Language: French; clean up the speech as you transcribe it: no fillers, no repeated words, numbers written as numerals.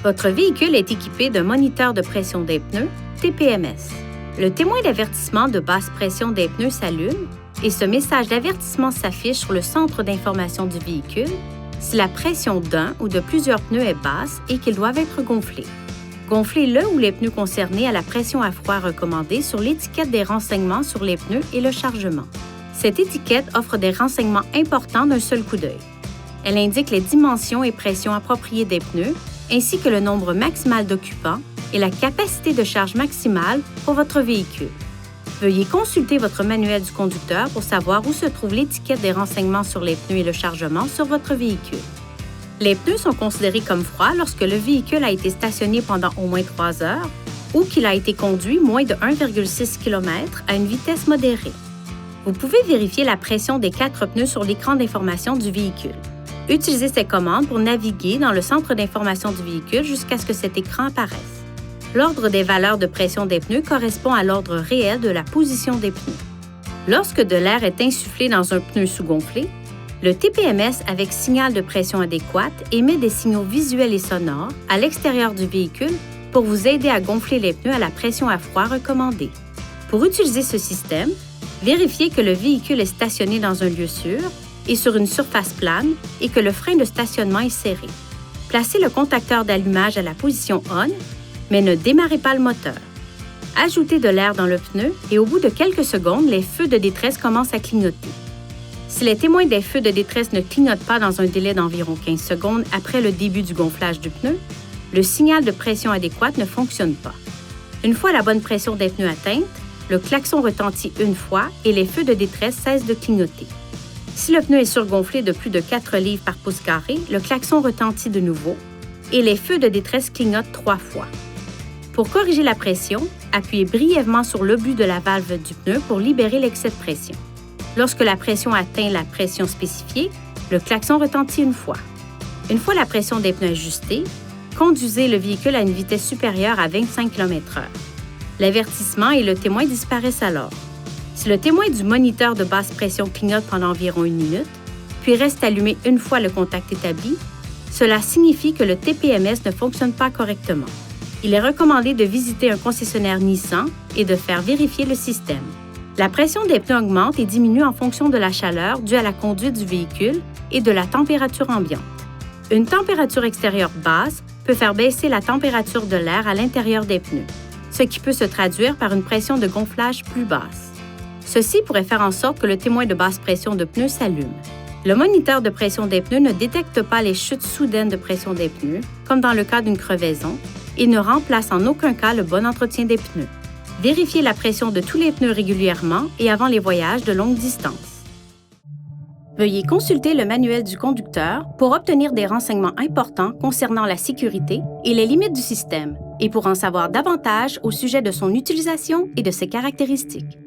Votre véhicule est équipé d'un moniteur de pression des pneus, TPMS. Le témoin d'avertissement de basse pression des pneus s'allume et ce message d'avertissement s'affiche sur le centre d'information du véhicule si la pression d'un ou de plusieurs pneus est basse et qu'ils doivent être gonflés. Gonflez le ou les pneus concernés à la pression à froid recommandée sur l'étiquette des renseignements sur les pneus et le chargement. Cette étiquette offre des renseignements importants d'un seul coup d'œil. Elle indique les dimensions et pressions appropriées des pneus, ainsi que le nombre maximal d'occupants et la capacité de charge maximale pour votre véhicule. Veuillez consulter votre manuel du conducteur pour savoir où se trouve l'étiquette des renseignements sur les pneus et le chargement sur votre véhicule. Les pneus sont considérés comme froids lorsque le véhicule a été stationné pendant au moins 3 heures ou qu'il a été conduit moins de 1,6 km à une vitesse modérée. Vous pouvez vérifier la pression des 4 pneus sur l'écran d'information du véhicule. Utilisez ces commandes pour naviguer dans le centre d'information du véhicule jusqu'à ce que cet écran apparaisse. L'ordre des valeurs de pression des pneus correspond à l'ordre réel de la position des pneus. Lorsque de l'air est insufflé dans un pneu sous-gonflé, le TPMS avec signal de pression adéquate émet des signaux visuels et sonores à l'extérieur du véhicule pour vous aider à gonfler les pneus à la pression à froid recommandée. Pour utiliser ce système, vérifiez que le véhicule est stationné dans un lieu sûr et sur une surface plane et que le frein de stationnement est serré. Placez le contacteur d'allumage à la position ON, mais ne démarrez pas le moteur. Ajoutez de l'air dans le pneu et au bout de quelques secondes, les feux de détresse commencent à clignoter. Si les témoins des feux de détresse ne clignotent pas dans un délai d'environ 15 secondes après le début du gonflage du pneu, le signal de pression adéquate ne fonctionne pas. Une fois la bonne pression des pneus atteinte, le klaxon retentit une fois et les feux de détresse cessent de clignoter. Si le pneu est surgonflé de plus de 4 livres par pouce carré, le klaxon retentit de nouveau et les feux de détresse clignotent 3 fois. Pour corriger la pression, appuyez brièvement sur l'obus de la valve du pneu pour libérer l'excès de pression. Lorsque la pression atteint la pression spécifiée, le klaxon retentit une fois. Une fois la pression des pneus ajustée, conduisez le véhicule à une vitesse supérieure à 25 km/h. L'avertissement et le témoin disparaissent alors. Si le témoin du moniteur de basse pression clignote pendant environ 1 minute, puis reste allumé une fois le contact établi, cela signifie que le TPMS ne fonctionne pas correctement. Il est recommandé de visiter un concessionnaire Nissan et de faire vérifier le système. La pression des pneus augmente et diminue en fonction de la chaleur due à la conduite du véhicule et de la température ambiante. Une température extérieure basse peut faire baisser la température de l'air à l'intérieur des pneus, ce qui peut se traduire par une pression de gonflage plus basse. Ceci pourrait faire en sorte que le témoin de basse pression de pneus s'allume. Le moniteur de pression des pneus ne détecte pas les chutes soudaines de pression des pneus, comme dans le cas d'une crevaison, et ne remplace en aucun cas le bon entretien des pneus. Vérifiez la pression de tous les pneus régulièrement et avant les voyages de longue distance. Veuillez consulter le manuel du conducteur pour obtenir des renseignements importants concernant la sécurité et les limites du système, et pour en savoir davantage au sujet de son utilisation et de ses caractéristiques.